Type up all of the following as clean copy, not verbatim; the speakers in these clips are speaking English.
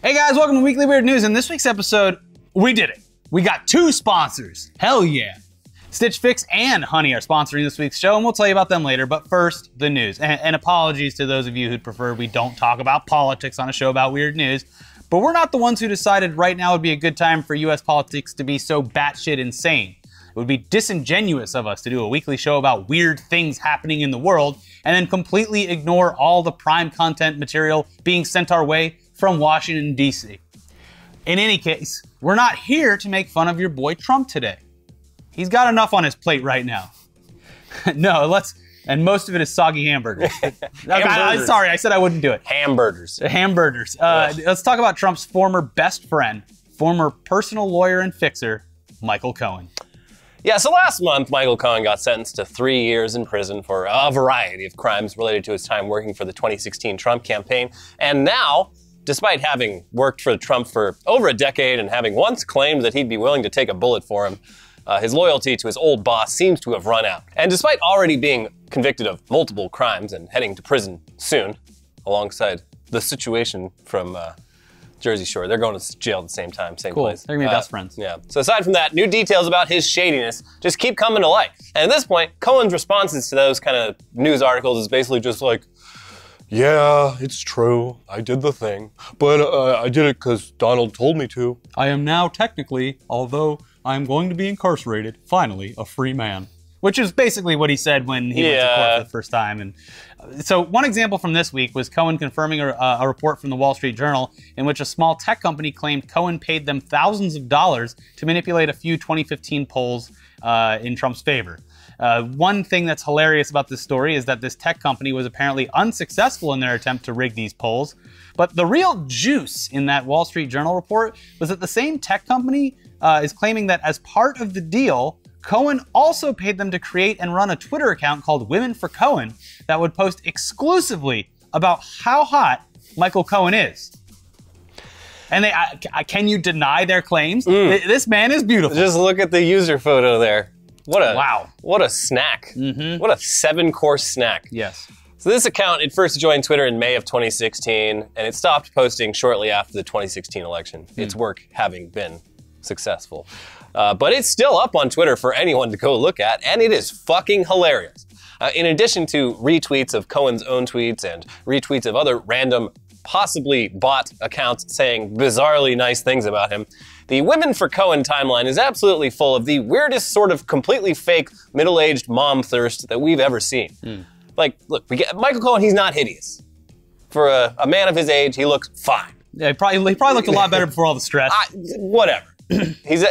Hey guys, welcome to Weekly Weird News. In this week's episode, we did it. We got 2 sponsors. Hell yeah. Stitch Fix and Honey are sponsoring this week's show, and we'll tell you about them later. But first, the news. And apologies to those of you who'd prefer we don't talk about politics on a show about weird news. But we're not the ones who decided right now would be a good time for US politics to be so batshit insane. It would be disingenuous of us to do a weekly show about weird things happening in the world and then completely ignore all the prime content material being sent our way from Washington, D.C. In any case, we're not here to make fun of your boy Trump today. He's got enough on his plate right now. And most of it is soggy hamburgers. Sorry, I said I wouldn't do it. Hamburgers. Let's talk about Trump's former best friend, former personal lawyer and fixer, Michael Cohen. Yeah, so last month, Michael Cohen got sentenced to 3 years in prison for a variety of crimes related to his time working for the 2016 Trump campaign. And now, despite having worked for Trump for over a decade and having once claimed that he'd be willing to take a bullet for him, his loyalty to his old boss seems to have run out. And despite already being convicted of multiple crimes and heading to prison soon, alongside the situation from Jersey Shore, they're going to jail at the same time, same place. They're gonna be best friends. Yeah. So aside from that, new details about his shadiness just keep coming to light. And at this point, Cohen's responses to those kind of news articles is basically just like, yeah, it's true. I did the thing, but I did it because Donald told me to. I am now technically, although I am going to be incarcerated, finally a free man. Which is basically what he said when he went to court for the first time. And so one example from this week was Cohen confirming a report from the Wall Street Journal in which a small tech company claimed Cohen paid them thousands of dollars to manipulate a few 2015 polls in Trump's favor. One thing that's hilarious about this story is that this tech company was apparently unsuccessful in their attempt to rig these polls. But the real juice in that Wall Street Journal report was that the same tech company is claiming that as part of the deal, Cohen also paid them to create and run a Twitter account called Women for Cohen that would post exclusively about how hot Michael Cohen is. And can you deny their claims? This man is beautiful. Just look at the user photo there. What a snack. What a 7-course snack. Yes. So this account, it first joined Twitter in May of 2016, and it stopped posting shortly after the 2016 election, its work having been successful. But it's still up on Twitter for anyone to go look at, and it is fucking hilarious. In addition to retweets of Cohen's own tweets and retweets of other random, possibly bot accounts saying bizarrely nice things about him, the Women for Cohen timeline is absolutely full of the weirdest sort of completely fake middle-aged mom thirst that we've ever seen. Like, look, Michael Cohen, he's not hideous. For a man of his age, he looks fine. Yeah, he probably looked a lot better before all the stress. Whatever. He's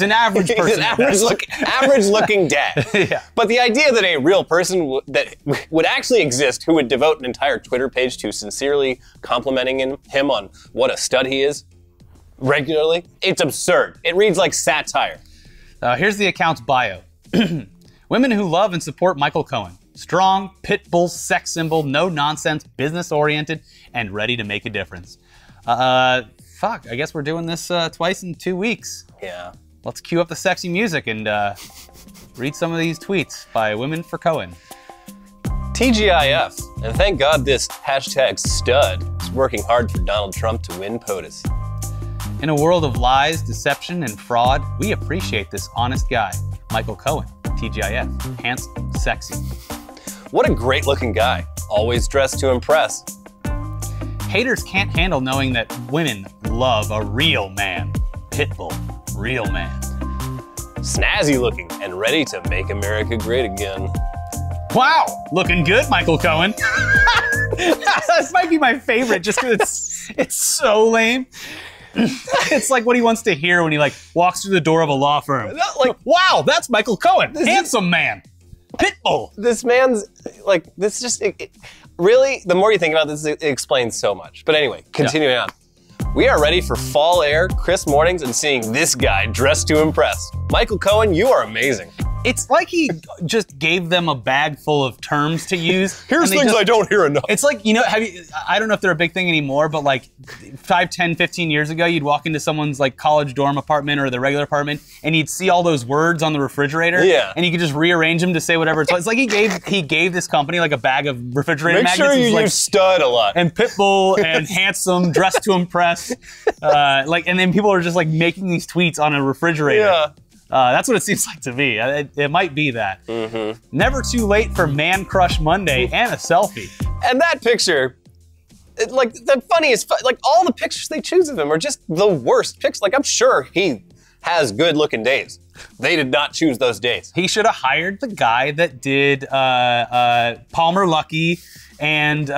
an average person. He's an average-looking dad. Yeah. But the idea that a real person that would actually exist who would devote an entire Twitter page to sincerely complimenting him on what a stud he is regularly, it's absurd. It reads like satire. Here's the account's bio. Women who love and support Michael Cohen. Strong, pit bull, sex symbol, no nonsense, business-oriented, and ready to make a difference. Fuck, I guess we're doing this twice in 2 weeks. Yeah. Let's cue up the sexy music and read some of these tweets by Women for Cohen. TGIF, and thank God this hashtag stud is working hard for Donald Trump to win POTUS. In a world of lies, deception, and fraud, we appreciate this honest guy, Michael Cohen, TGIF, handsome, sexy. What a great looking guy, always dressed to impress. Haters can't handle knowing that women love a real man. Pitbull, real man. Snazzy looking and ready to make America great again. Wow, looking good, Michael Cohen. That might be my favorite just because it's so lame. It's like what he wants to hear when he walks through the door of a law firm. Wow, that's Michael Cohen, handsome man. Pitbull. This man's this just, really, the more you think about this, it explains so much. But anyway, continuing on. We are ready for fall air, crisp mornings, and seeing this guy dressed to impress. Michael Cohen, you are amazing. It's like he just gave them a bag full of terms to use. Here's things I don't hear enough. It's like, I don't know if they're a big thing anymore, but like 5, 10, 15 years ago, you'd walk into someone's like college dorm apartment or the regular apartment, and you'd see all those words on the refrigerator. Yeah. And you could just rearrange them to say whatever. It's like he gave this company like a bag of refrigerator magnets. Make sure you like, use stud a lot. And Pitbull and Handsome, Dressed to Impress. And then people are just like making these tweets on a refrigerator. Yeah. That's what it seems like to me. It might be that. Mm-hmm. Never too late for Man Crush Monday and a selfie. And that picture, like the funniest, like all the pictures they choose of him are just the worst pictures. Like I'm sure he has good looking days. They did not choose those days. He should have hired the guy that did Palmer Luckey and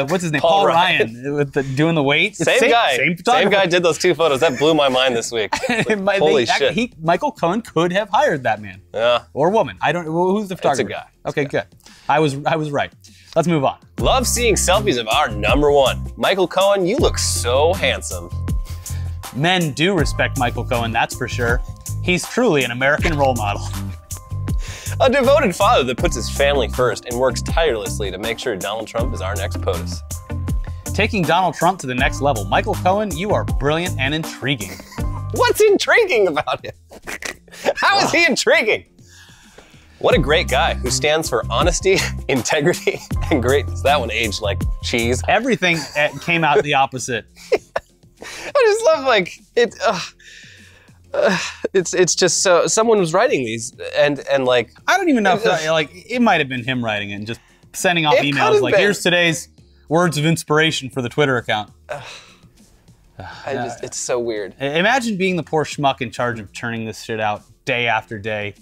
what's his name? Paul Ryan with doing the weights. Same guy. Same guy did those 2 photos. That blew my mind this week. Like, holy shit. Michael Cohen could have hired that man. Yeah. Or woman. I don't. Who's the photographer? It's a guy. Okay, good. I was right. Let's move on. Love seeing selfies of our #1. Michael Cohen, you look so handsome. Men do respect Michael Cohen, that's for sure. He's truly an American role model. A devoted father that puts his family first and works tirelessly to make sure Donald Trump is our next POTUS. Taking Donald Trump to the next level. Michael Cohen, you are brilliant and intriguing. What's intriguing about him? How is he intriguing? What a great guy who stands for honesty, integrity, and greatness. That one aged like cheese. Everything came out the opposite. I just love like it. It's just so someone was writing these and like I don't even know if like it might have been him writing it and just sending off emails like here's today's words of inspiration for the Twitter account. It's so weird. Imagine being the poor schmuck in charge of churning this shit out day after day.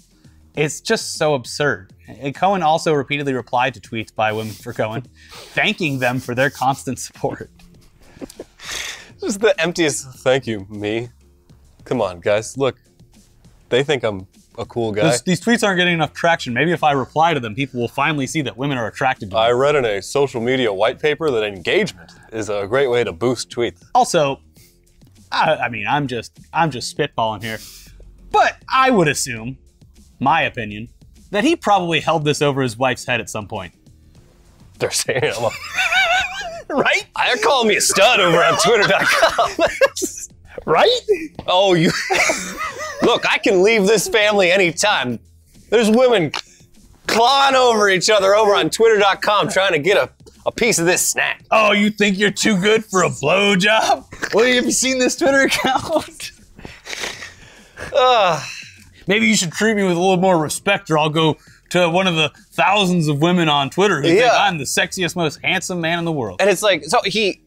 It's just so absurd. And Cohen also repeatedly replied to tweets by Women for Cohen, thanking them for their constant support. Just the emptiest thank you, me. Come on, guys. Look, they think I'm a cool guy. These tweets aren't getting enough traction. Maybe if I reply to them, people will finally see that women are attracted to me. I read in a social media white paper that engagement is a great way to boost tweets. Also, I mean, I'm just spitballing here, but I would assume, my opinion, that he probably held this over his wife's head at some point. They're saying I'm a right? They're calling me a stud over on Twitter.com. Right? Oh, you... Look, I can leave this family anytime. There's women clawing over each other over on Twitter.com trying to get a piece of this snack. Oh, you think you're too good for a blowjob? Well, have you seen this Twitter account? Maybe you should treat me with a little more respect, or I'll go to one of the thousands of women on Twitter who think I'm the sexiest, most handsome man in the world. And it's like, so he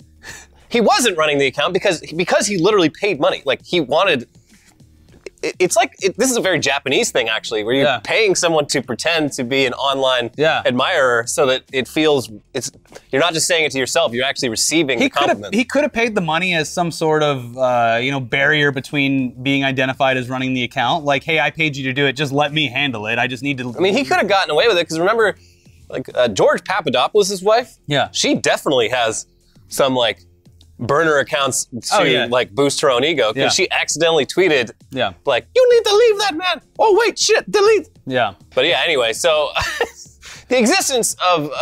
wasn't running the account because he literally paid money. Like he wanted, it's like, this is a very Japanese thing actually, where you're paying someone to pretend to be an online admirer so that it feels, you're not just saying it to yourself, you're actually receiving the compliment. He could have paid the money as some sort of, barrier between being identified as running the account. Like, hey, I paid you to do it, just let me handle it. I just need to. I mean, he could have gotten away with it because remember, like George Papadopoulos' wife? Yeah. She definitely has some like, burner accounts to like boost her own ego because she accidentally tweeted like, you need to leave that man. Oh wait, shit, delete. Yeah. But yeah, anyway, so the existence of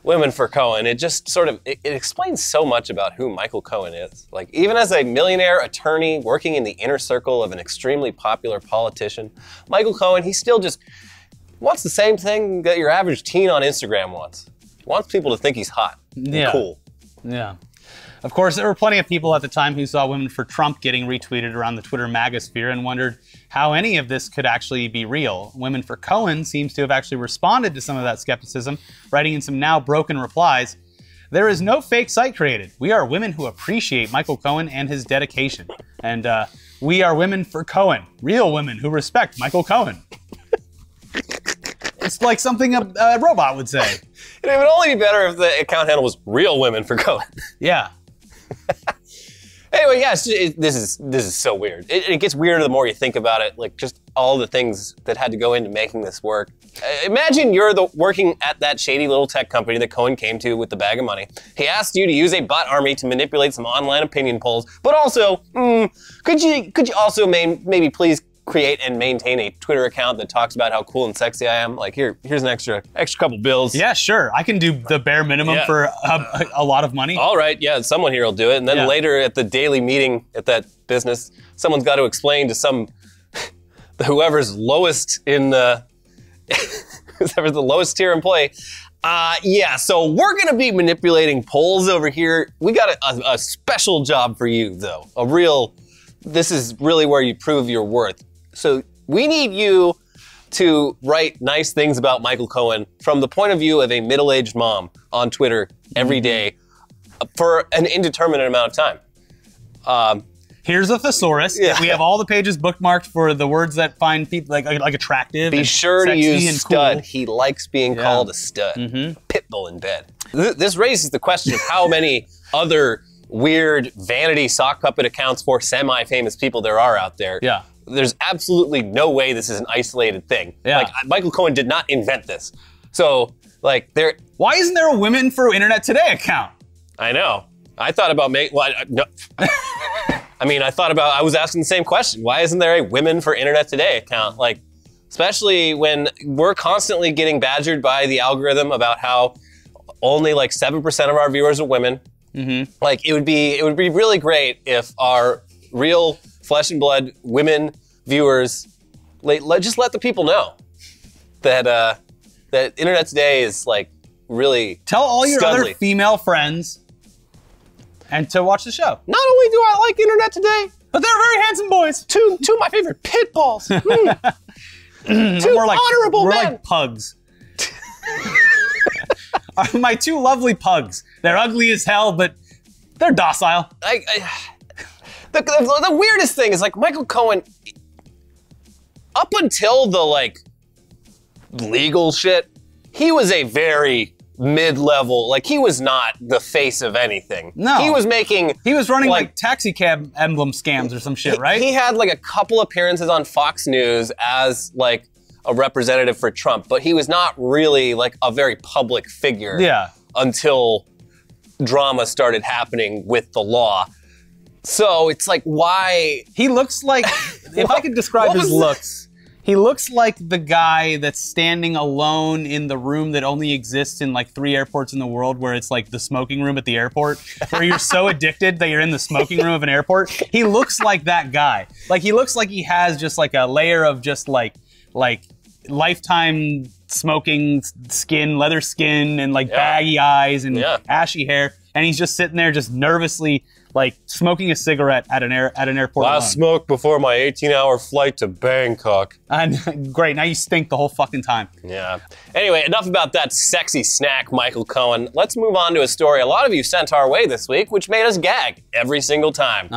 Women for Cohen, it just sort of, it explains so much about who Michael Cohen is. Like even as a millionaire attorney working in the inner circle of an extremely popular politician, Michael Cohen, he still just wants the same thing that your average teen on Instagram wants. He wants people to think he's hot and cool. Yeah. Of course, there were plenty of people at the time who saw Women for Trump getting retweeted around the Twitter magosphere and wondered how any of this could actually be real. Women for Cohen seems to have actually responded to some of that skepticism, writing in some now broken replies. There is no fake site created. We are women who appreciate Michael Cohen and his dedication. And we are Women for Cohen, real women who respect Michael Cohen. It's like something a robot would say. It would only be better if the account handle was real Women for Cohen. Yeah. Anyway, yes, this is so weird. It gets weirder the more you think about it. Like just all the things that had to go into making this work. Imagine you're working at that shady little tech company that Cohen came to with the bag of money. He asked you to use a bot army to manipulate some online opinion polls, but also, could you also maybe please create and maintain a Twitter account that talks about how cool and sexy I am. Like, here's an extra couple bills. Yeah, sure. I can do the bare minimum for a lot of money. All right, yeah, someone here will do it. And then later at the daily meeting at that business, someone's got to explain to whoever's lowest in whoever's the lowest tier employee. So we're going to be manipulating polls over here. We got a special job for you, though. This is really where you prove your worth. So we need you to write nice things about Michael Cohen from the point of view of a middle-aged mom on Twitter every day for an indeterminate amount of time. Here's a thesaurus. Yeah. We have all the pages bookmarked for the words that find people like attractive. Be sure to use stud. Cool. He likes being called a stud. Pitbull in bed. This raises the question of how many other weird vanity sock puppet accounts for semi-famous people there are out there. Yeah. There's absolutely no way this is an isolated thing. Yeah. Like, Michael Cohen did not invent this. So, like, why isn't there a Women for Internet Today account? I know. I thought about no. I was asking the same question. Why isn't there a Women for Internet Today account? Like, especially when we're constantly getting badgered by the algorithm about how only like 7% of our viewers are women. Like, it would be really great if our real flesh and blood women viewers just let the people know that Internet Today is like really tell all your scudly. other female friends and to watch the show. Not only do I like Internet Today, but they're very handsome boys. Two of my favorite pit bulls. Two honorable men. We're like pugs. My two lovely pugs. They're ugly as hell, but they're docile. The weirdest thing is, like, Michael Cohen, up until the, like, legal shit, he was a very mid-level, like, he was not the face of anything. No. He was running, like taxi cab emblem scams or some shit, right? He had, like, a couple appearances on Fox News as, like, a representative for Trump, but he was not really, like, a very public figure until drama started happening with the law. So it's like, why? He looks like, if I could describe his looks, he looks like the guy that's standing alone in the room that only exists in like 3 airports in the world, where it's like the smoking room at the airport, where you're so addicted that you're in the smoking room of an airport. He looks like that guy. Like, he looks like he has just like a layer of just like lifetime smoking skin, leather skin, and like baggy eyes and ashy hair, and he's just sitting there just nervously like smoking a cigarette at an airport. Last smoke before my 18-hour flight to Bangkok. And great, now you stink the whole fucking time. Yeah. Anyway, enough about that sexy snack, Michael Cohen. Let's move on to a story a lot of you sent our way this week, which made us gag every single time.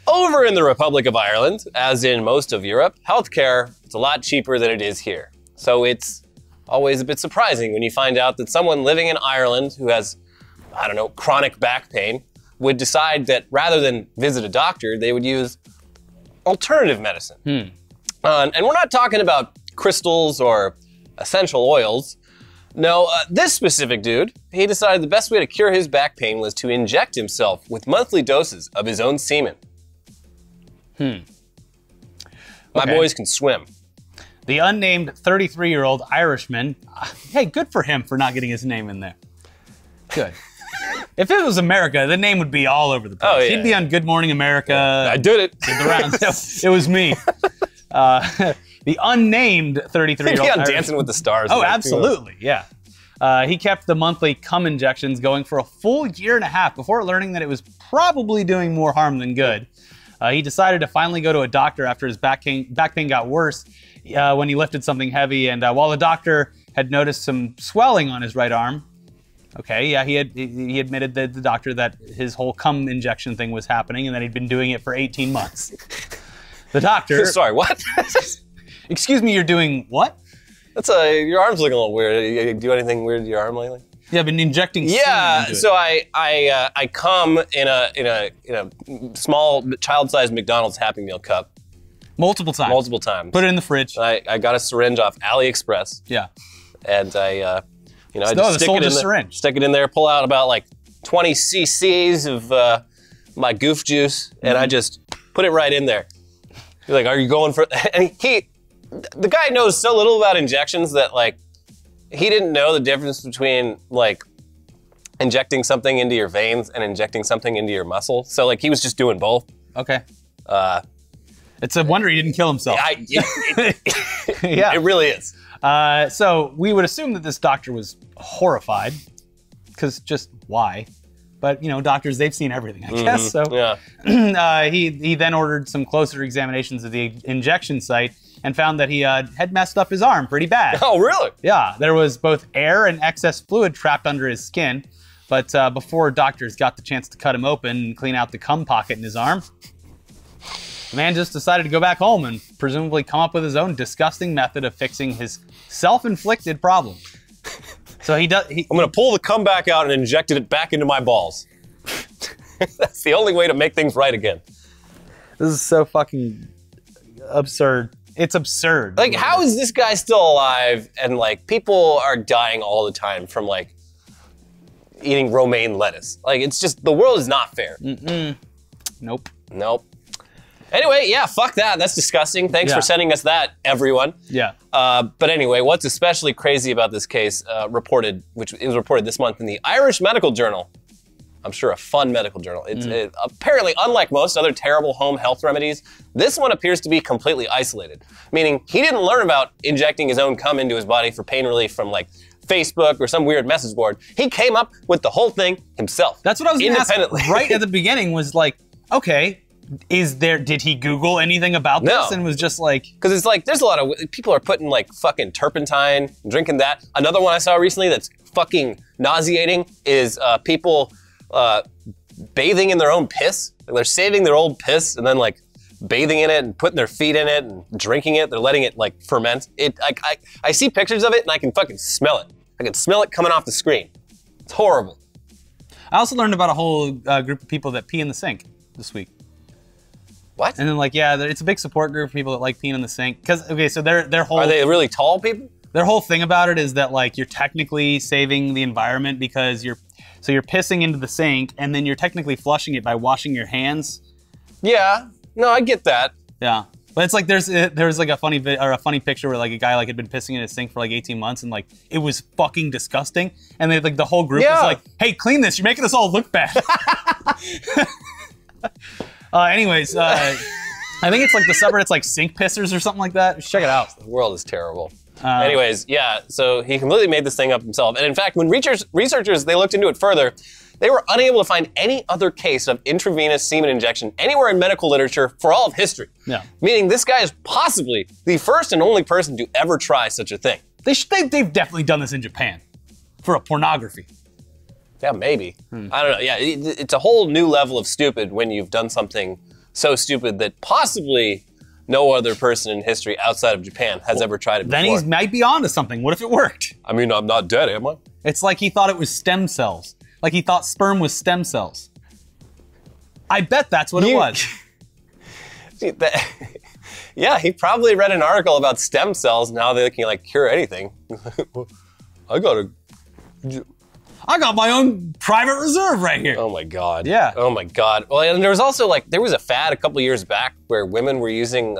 Over in the Republic of Ireland, as in most of Europe, healthcare is a lot cheaper than it is here. So it's always a bit surprising when you find out that someone living in Ireland who has, I don't know, chronic back pain would decide that rather than visit a doctor, they would use alternative medicine. And we're not talking about crystals or essential oils. No, this specific dude, he decided the best way to cure his back pain was to inject himself with monthly doses of his own semen. My boys can swim. The unnamed 33-year-old Irishman, hey, good for him for not getting his name in there. Good. If it was America, the name would be all over the place. Oh, yeah. He'd be on Good Morning America. I did it. Did the rounds. It was me. The unnamed 33-year-old He'd be on Irishman. Dancing with the Stars. Oh, absolutely, yeah. He kept the monthly cum injections going for a full 1.5 years before learning that it was probably doing more harm than good. He decided to finally go to a doctor after his back pain got worse when he lifted something heavy, and while the doctor had noticed some swelling on his right arm, he admitted to the doctor that his whole cum injection thing was happening and that he'd been doing it for 18 months. The doctor... Sorry, what? Excuse me, you're doing what? That's your arm's looking a little weird. You do anything weird to your arm lately? Yeah, I've been injecting semen into it. So I come in a small child-sized McDonald's Happy Meal cup. Multiple times. Multiple times. Put it in the fridge. I got a syringe off AliExpress. Yeah. And I just stick it in there, pull out about like 20 cc's of my goof juice, and I just put it right in there. He's like, are you going for, and the guy knows so little about injections that like, he didn't know the difference between like injecting something into your veins and injecting something into your muscle. So like he was just doing both. Okay. It's a wonder he didn't kill himself. Yeah, it really is. So we would assume that this doctor was horrified, because just why? But you know, doctors, they've seen everything, I guess. So yeah. he then ordered some closer examinations of the injection site and found that he had messed up his arm pretty bad. Oh, really? Yeah, there was both air and excess fluid trapped under his skin. But before doctors got the chance to cut him open and clean out the cum pocket in his arm, the man just decided to go back home and presumably come up with his own disgusting method of fixing his self-inflicted problem. So I'm gonna pull the cum back out and inject it back into my balls. That's the only way to make things right again. This is so fucking absurd. It's absurd. Like, how is this guy still alive? And like, people are dying all the time from like eating romaine lettuce. Like, it's just, the world is not fair. Nope. Anyway, yeah, fuck that. That's disgusting. Thanks for sending us that, everyone. Yeah. But anyway, what's especially crazy about this case, it was reported this month in the Irish Medical Journal. I'm sure a fun medical journal. It's apparently, unlike most other terrible home health remedies, this one appears to be completely isolated. Meaning, he didn't learn about injecting his own cum into his body for pain relief from like Facebook or some weird message board. He came up with the whole thing himself. That's what I was gonna ask right at the beginning, was like, okay, did he Google anything about this and was just like... Because it's like, there's a lot of, people are putting like fucking turpentine, drinking that. Another one I saw recently that's fucking nauseating is people bathing in their own piss. Like, they're saving their old piss and then like bathing in it and putting their feet in it and drinking it. They're letting it like ferment. I see pictures of it and I can fucking smell it. I can smell it coming off the screen. It's horrible. I also learned about a whole group of people that pee in the sink this week. What? And then like, yeah, it's a big support group of people that like peeing in the sink. Because, okay, so their whole... Are they really tall people? Their whole thing about it is that like, you're technically saving the environment because you're pissing into the sink and then you're technically flushing it by washing your hands. Yeah, no, I get that. Yeah, but it's like there's like a funny picture where like a guy like had been pissing in his sink for like 18 months and like it was fucking disgusting. And they like the whole group was like, "Hey, clean this! You're making us all look bad." Anyways, I think it's like the subreddit's like sink pissers or something like that. Check it out. The world is terrible. Anyways, yeah, so he completely made this thing up himself. And in fact, when researchers, they looked into it further, they were unable to find any other case of intravenous semen injection anywhere in medical literature for all of history. Yeah. Meaning this guy is possibly the first and only person to ever try such a thing. They've definitely done this in Japan for a pornography. Yeah, maybe. I don't know. Yeah, it's a whole new level of stupid when you've done something so stupid that possibly no other person in history outside of Japan has ever tried it before. Then he might be onto something. What if it worked? I mean, I'm not dead, am I? It's like he thought it was stem cells. Like he thought sperm was stem cells. I bet that's what it was. Yeah, he probably read an article about stem cells and how they can like cure anything. I got my own private reserve right here. Oh my God. Yeah. Oh my God. Well, and there was also like, there was a fad a couple years back where women were using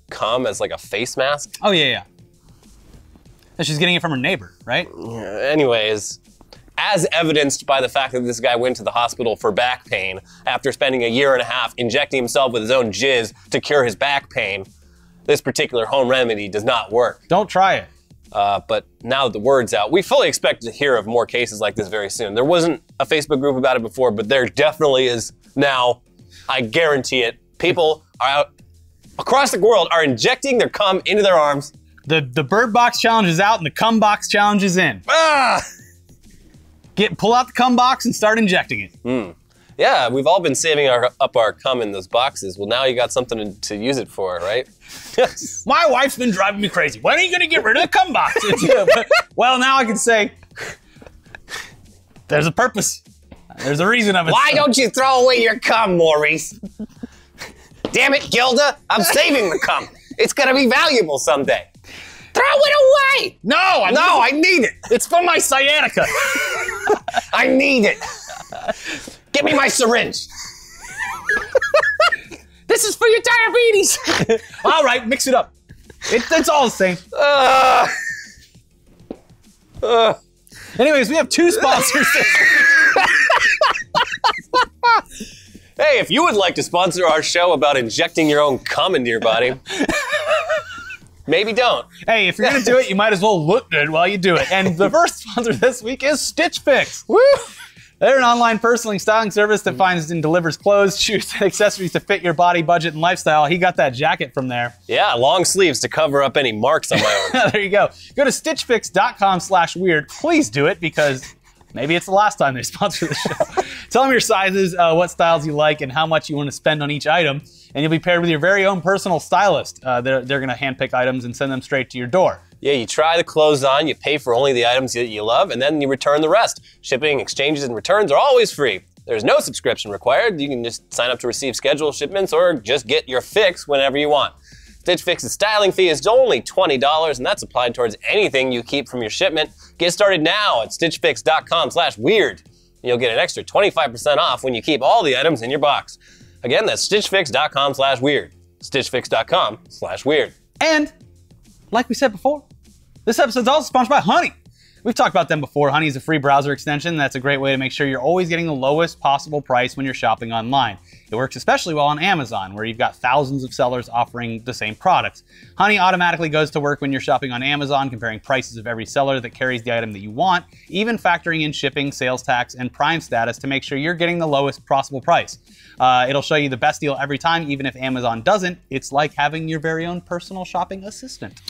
cum as like a face mask. Oh yeah. And she's getting it from her neighbor, right? Anyways, as evidenced by the fact that this guy went to the hospital for back pain after spending 1.5 years injecting himself with his own jizz to cure his back pain, this particular home remedy does not work. Don't try it. But now that the word's out, we fully expect to hear of more cases like this very soon. There wasn't a Facebook group about it before, but there definitely is now. I guarantee it. People are out across the world are injecting their cum into their arms. The bird box challenge is out and the cum box challenge is in. Pull out the cum box and start injecting it. Yeah, we've all been saving up our cum in those boxes. Well, now you got something to use it for, right? My wife's been driving me crazy. When are you going to get rid of the cum box? Well, now I can say, there's a purpose. There's a reason of it. Why don't you throw away your cum, Maurice? Damn it, Gilda. I'm saving the cum. It's going to be valuable someday. Throw it away! No, I need it. It's for my sciatica. I need it. Give me my syringe. This This is for your diabetes. All right, mix it up. It's all the same. Anyways, we have 2 sponsors. Hey, if you would like to sponsor our show about injecting your own cum into your body, maybe don't. Hey, if you're gonna do it, you might as well look good while you do it. And the first sponsor this week is Stitch Fix. Woo! They're an online personal styling service that finds and delivers clothes, shoes, and accessories to fit your body, budget, and lifestyle. He got that jacket from there. Yeah, long sleeves to cover up any marks on my arm. There you go. Go to stitchfix.com/weird. Please do it, because maybe it's the last time they sponsor the show. Tell them your sizes, what styles you like, and how much you want to spend on each item, and you'll be paired with your very own personal stylist. They're going to handpick items and send them straight to your door. Yeah, you try the clothes on, you pay for only the items that you love, and then you return the rest. Shipping, exchanges, and returns are always free. There's no subscription required. You can just sign up to receive scheduled shipments or just get your fix whenever you want. Stitch Fix's styling fee is only $20, and that's applied towards anything you keep from your shipment. Get started now at stitchfix.com/weird. You'll get an extra 25% off when you keep all the items in your box. Again, that's stitchfix.com/weird. stitchfix.com/weird. And, like we said before, this episode's also sponsored by Honey. We've talked about them before. Honey is a free browser extension that's a great way to make sure you're always getting the lowest possible price when you're shopping online. It works especially well on Amazon, where you've got thousands of sellers offering the same products. Honey automatically goes to work when you're shopping on Amazon, comparing prices of every seller that carries the item that you want, even factoring in shipping, sales tax, and Prime status to make sure you're getting the lowest possible price. It'll show you the best deal every time, even if Amazon doesn't. It's like having your very own personal shopping assistant.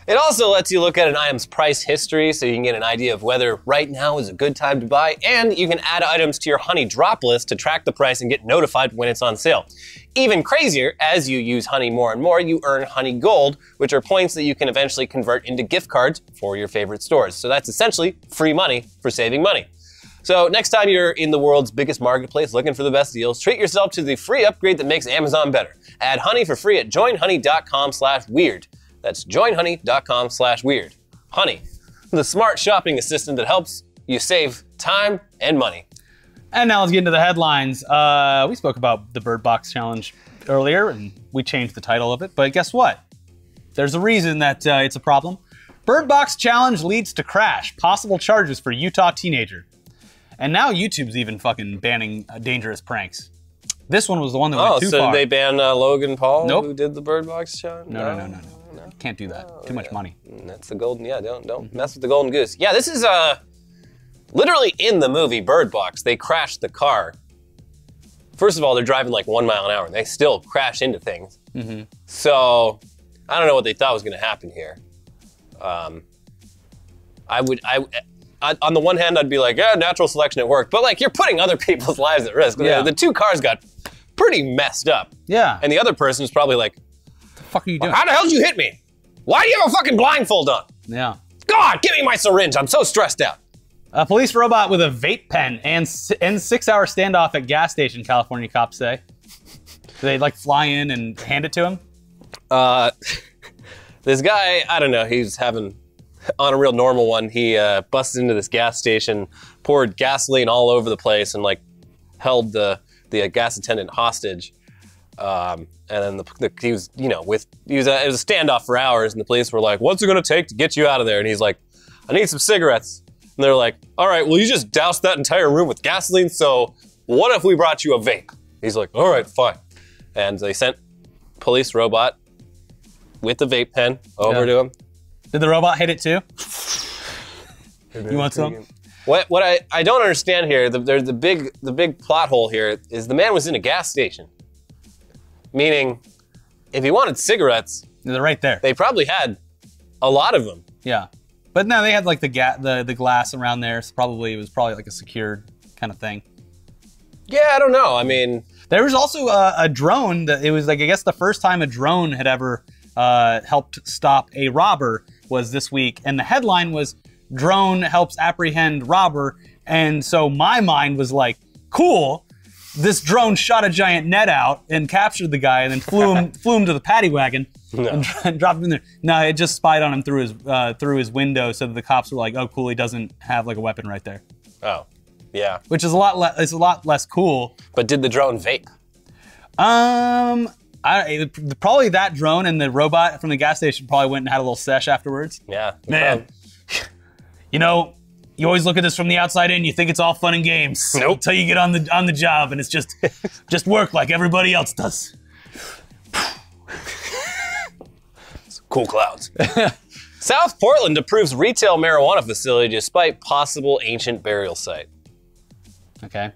It also lets you look at an item's price history so you can get an idea of whether right now is a good time to buy, and you can add items to your Honey drop list to track the price and get notified when it's on sale. Even crazier, as you use Honey more and more, you earn Honey Gold, which are points that you can eventually convert into gift cards for your favorite stores. So that's essentially free money for saving money. So next time you're in the world's biggest marketplace looking for the best deals, treat yourself to the free upgrade that makes Amazon better. Add Honey for free at joinhoney.com/weird. That's joinhoney.com/weird. Honey, the smart shopping assistant that helps you save time and money. And now let's get into the headlines. We spoke about the Bird Box Challenge earlier, and we changed the title of it, but guess what? There's a reason that it's a problem. Bird Box Challenge leads to crash. Possible charges for Utah teenager. And now YouTube's even fucking banning dangerous pranks. This one was the one that went too far. Oh, so did they ban Logan Paul, Nope. who did the Bird Box Challenge? No. Can't do that. Too much money. That's the golden, yeah, don't mess with the golden goose. Yeah, this is literally in the movie Bird Box, they crashed the car. First of all, they're driving like 1 mile an hour, and they still crash into things. So, I don't know what they thought was gonna happen here. On the one hand, I'd be like, yeah, natural selection, it worked. But like, you're putting other people's lives at risk. Yeah. The 2 cars got pretty messed up. Yeah. And the other person was probably like, What the fuck are you doing? how the hell did you hit me? Why do you have a fucking blindfold on? Yeah. God, give me my syringe. I'm so stressed out. A police robot with a vape pen and 6-hour standoff at gas station, California cops say. They like fly in and hand it to him? This guy, I don't know, he's having, on a real normal one, he busted into this gas station, poured gasoline all over the place, and like held the gas attendant hostage. And then he was, it was a standoff for hours, and the police were like, what's it gonna take to get you out of there? And he's like, I need some cigarettes. And they're like, all right, well, you just doused that entire room with gasoline, so what if we brought you a vape? He's like, all right, fine. And they sent police robot with the vape pen over to him. Did the robot hit it too? You want some? What I don't understand here, the big plot hole here is the man was in a gas station. Meaning, if he wanted cigarettes, they're right there. They probably had a lot of them. Yeah, but no, they had like the glass around there, so it was probably like a secured kind of thing. Yeah, I don't know. I mean, there was also a drone that it was like, I guess the first time a drone had ever helped stop a robber was this week, and the headline was "Drone helps apprehend robber," and so my mind was like, cool. This drone shot a giant net out and captured the guy, and then flew him to the paddy wagon and dropped him in there. No, it just spied on him through his window, so that the cops were like, "Oh, cool, he doesn't have like a weapon right there." Oh, yeah. Which is a lot less cool. But did the drone vape? Probably that drone and the robot from the gas station probably went and had a little sesh afterwards. Yeah. Man, you know, you always look at this from the outside in, you think it's all fun and games. Nope. Until you get on the job and it's just work like everybody else does. Cool clouds. South Portland approves retail marijuana facility despite possible ancient burial site. Okay.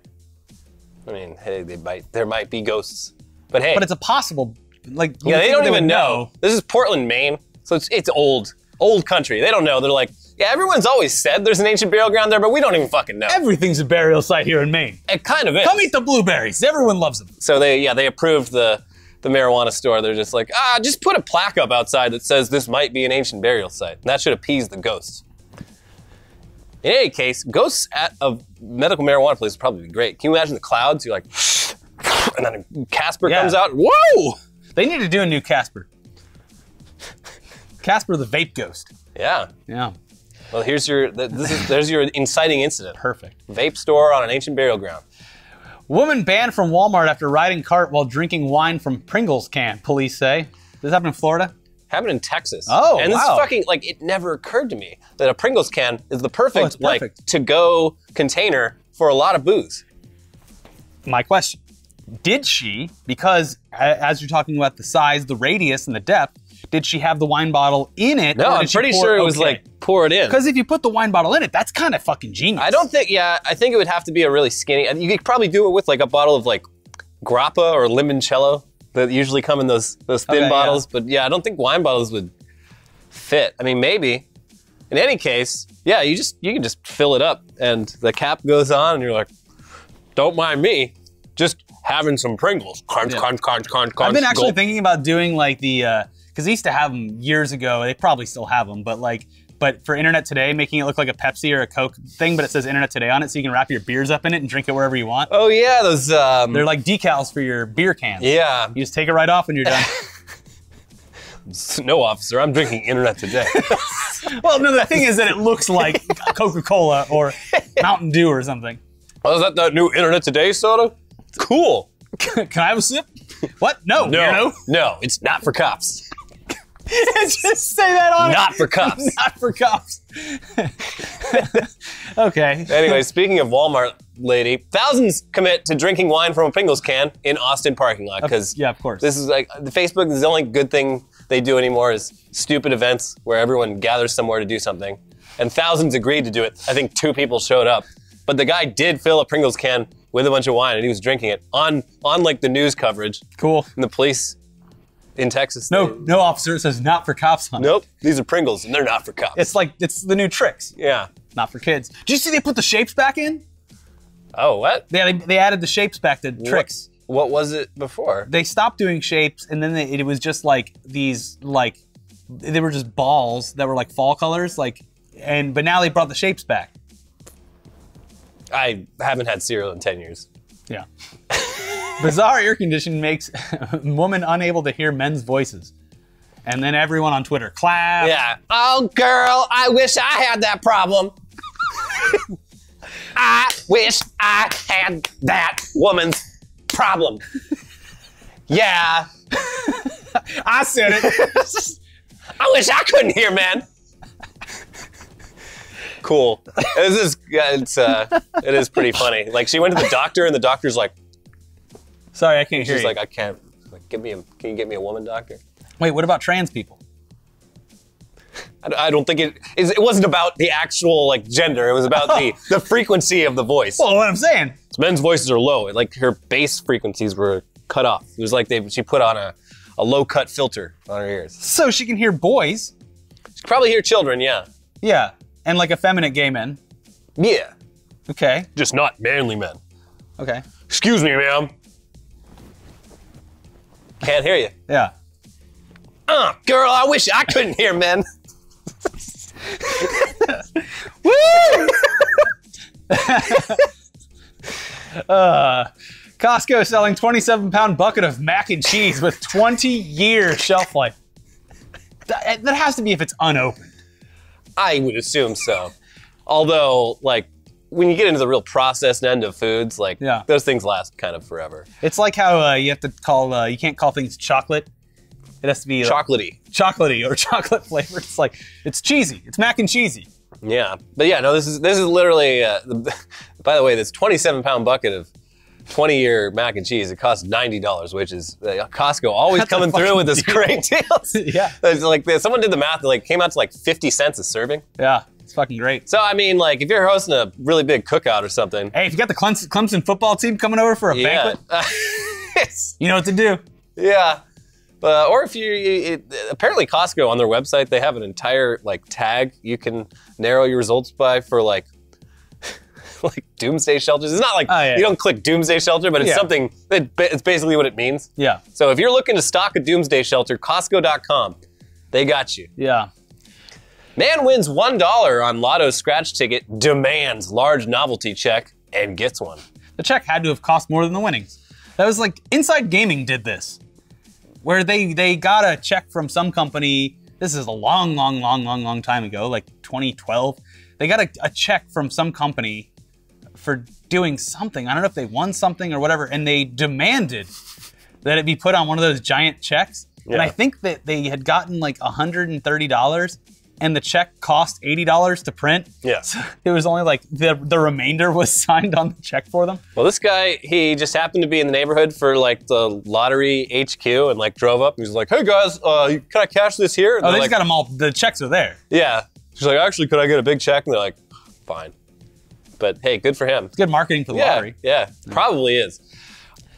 I mean, hey, there might be ghosts. But hey. But it's a possible, like... Yeah, they don't even know. This is Portland, Maine, so it's old country. They don't know. They're like, yeah, everyone's always said there's an ancient burial ground there, but we don't even fucking know. Everything's a burial site here in Maine. It kind of is. Come eat the blueberries. Everyone loves them. So they approved the marijuana store. They're just like, just put a plaque up outside that says this might be an ancient burial site. And that should appease the ghosts. In any case, ghosts at a medical marijuana place would probably be great. Can you imagine the clouds? You're like, and then a Casper comes out. Whoa! They need to do a new Casper. Casper the vape ghost. Yeah. Yeah. Well, there's your inciting incident. Perfect. Vape store on an ancient burial ground. Woman banned from Walmart after riding cart while drinking wine from Pringles can, police say. Does this happen in Florida? Happened in Texas. Oh, and this is fucking, like, it never occurred to me that a Pringles can is the perfect, like, to-go container for a lot of booze. My question, did she, because as you're talking about the size, the radius, and the depth, did she have the wine bottle in it? No, I'm pretty sure it was like, pour it in. Because if you put the wine bottle in it, that's kind of fucking genius. I think it would have to be a really skinny, you could probably do it with like a bottle of like grappa or limoncello that usually come in those thin bottles. Yeah. But yeah, I don't think wine bottles would fit. I mean, maybe. In any case, yeah, you can just fill it up and the cap goes on and you're like, don't mind me, just having some Pringles. Crunch, crunch, crunch, crunch, crunch. I've been actually thinking about doing like the, because they used to have them years ago. They probably still have them, but for Internet Today, making it look like a Pepsi or a Coke thing, but it says Internet Today on it, so you can wrap your beers up in it and drink it wherever you want. Oh yeah, those. They're like decals for your beer cans. Yeah. You just take it right off when you're done. No, officer, I'm drinking Internet Today. Well, no, the thing is that it looks like Coca-Cola or Mountain Dew or something. Oh, is that new Internet Today soda? Cool. Can I have a sip? What? No. No, it's not for cops. Just say that on Not for cops. Not for cops. Okay. Anyway, speaking of Walmart lady, thousands commit to drinking wine from a Pringles can in Austin parking lot. Because yeah, of course. This is like, the Facebook is the only good thing they do anymore is stupid events where everyone gathers somewhere to do something. And thousands agreed to do it. I think 2 people showed up. But the guy did fill a Pringles can with a bunch of wine and he was drinking it on like the news coverage. Cool. And the police in Texas. No, officer, it says not for cops on it. Nope, these are Pringles and they're not for cops. It's the new tricks. Yeah. Not for kids. Did you see they put the shapes back in? Oh, what? Yeah, they added the shapes back to tricks. What was it before? They stopped doing shapes and then it was just like these, like, they were just balls that were like fall colors, like, but now they brought the shapes back. I haven't had cereal in 10 years. Yeah. Bizarre air conditioning makes woman unable to hear men's voices. And then everyone on Twitter, clap. Yeah. Oh, girl, I wish I had that problem. I wish I had that woman's problem. Yeah. I said it. I wish I couldn't hear, man. Cool. It is pretty funny. Like, she went to the doctor and the doctor's like, sorry, I can't hear you. She's like, I can't. Like, can you get me a woman doctor? Wait, what about trans people? I don't think it wasn't about the actual like gender. It was about the frequency of the voice. Well, what I'm saying. So men's voices are low. Like her bass frequencies were cut off. It was like she put on a low cut filter on her ears. So she can hear boys. She can probably hear children, yeah. Yeah, and like effeminate gay men. Yeah. Okay. Just not manly men. Okay. Excuse me, ma'am. Can't hear you. Yeah. Girl, I wish I couldn't hear men. Woo! Costco selling 27-pound bucket of mac and cheese with 20-year shelf life. That has to be if it's unopened. I would assume so. Although, like, when you get into the real processed end of foods, like those things last kind of forever. It's like how you have to call, you can't call things chocolate. It has to be chocolatey. Chocolatey or chocolate flavored. It's like, it's cheesy. It's mac and cheesy. Yeah. But yeah, no, this is literally, by the way, this 27-pound bucket of 20-year mac and cheese, it costs $90, which is Costco always coming through with this great deals. Yeah. It's like someone did the math, it like came out to like 50 cents a serving. Yeah, it's fucking great. So I mean, like if you're hosting a really big cookout or something. Hey, if you got the Clemson football team coming over for a banquet, you know what to do. Yeah. Or if apparently Costco on their website, they have an entire like tag you can narrow your results by for like doomsday shelters. It's not like you don't click doomsday shelter, but it's something it's basically what it means. Yeah. So if you're looking to stock a doomsday shelter, Costco.com, they got you. Yeah. Man wins $1 on Lotto scratch ticket, demands large novelty check, and gets one. The check had to have cost more than the winnings. That was like Inside Gaming did this, where they got a check from some company. This is a long time ago, like 2012. They got a check from some company for doing something. I don't know if they won something or whatever, and they demanded that it be put on one of those giant checks. Yeah. And I think that they had gotten like $130, and the check cost $80 to print. Yeah. So it was only like the remainder was signed on the check for them. Well, this guy, he just happened to be in the neighborhood for like the lottery HQ and like drove up. He was like, hey guys, can I cash this here? And they just got them all, the checks are there. Yeah. She's like, actually, could I get a big check? And they're like, fine. But hey, good for him. It's good marketing for the lottery. Yeah, probably is.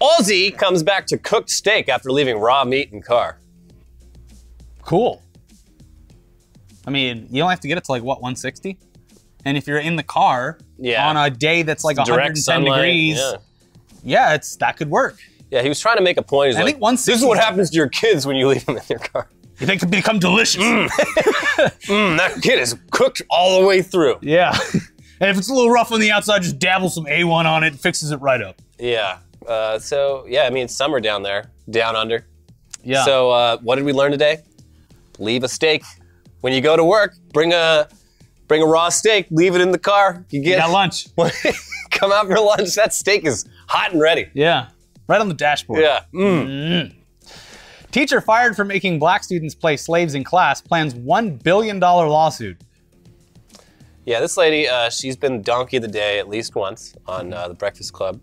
Aussie comes back to cooked steak after leaving raw meat in car. Cool. I mean, you only have to get it to like, what, 160? And if you're in the car on a day that's like 110 degrees, that could work. Yeah, he was trying to make a point. He's like, this is what happens to your kids when you leave them in your car. They could become delicious. That kid is cooked all the way through. Yeah. And if it's a little rough on the outside, just dabble some A1 on it, fixes it right up. Yeah. So, yeah, I mean, it's summer down there, down under. Yeah. So, what did we learn today? Leave a steak. When you go to work, bring a raw steak, leave it in the car. You got lunch. Come out for lunch. That steak is hot and ready. Yeah. Right on the dashboard. Yeah. Teacher fired for making black students play slaves in class plans $1 billion lawsuit. Yeah, this lady, she's been donkey of the day at least once on The Breakfast Club.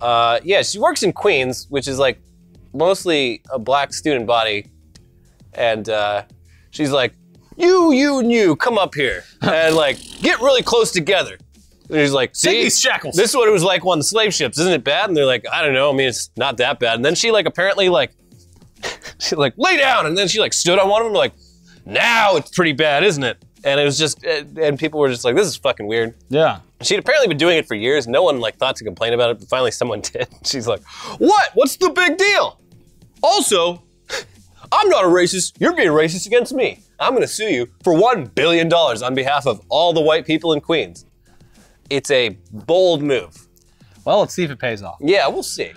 Yeah, she works in Queens, which is like mostly a black student body. And she's like, you and you, come up here and like get really close together. And he's like, see, these shackles. This is what it was like on the slave ships. Isn't it bad? And they're like, I don't know. I mean, it's not that bad. And then she like apparently like, she like lay down, and then she like stood on one of them like, now it's pretty bad, isn't it? And it was just, and people were just like, this is fucking weird. Yeah. She'd apparently been doing it for years. No one like thought to complain about it, but finally someone did. She's like, what? What's the big deal? Also, I'm not a racist. You're being racist against me. I'm gonna sue you for $1 billion on behalf of all the white people in Queens. It's a bold move. Well, let's see if it pays off. Yeah, we'll see.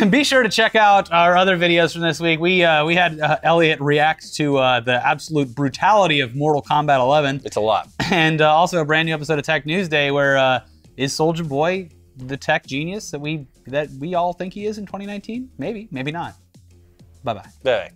Be sure to check out our other videos from this week. We had Elliot react to the absolute brutality of Mortal Kombat 11. It's a lot. And also a brand new episode of Tech News Day where is Soulja Boy the tech genius that we all think he is in 2019? Maybe, maybe not. Bye-bye. Bye.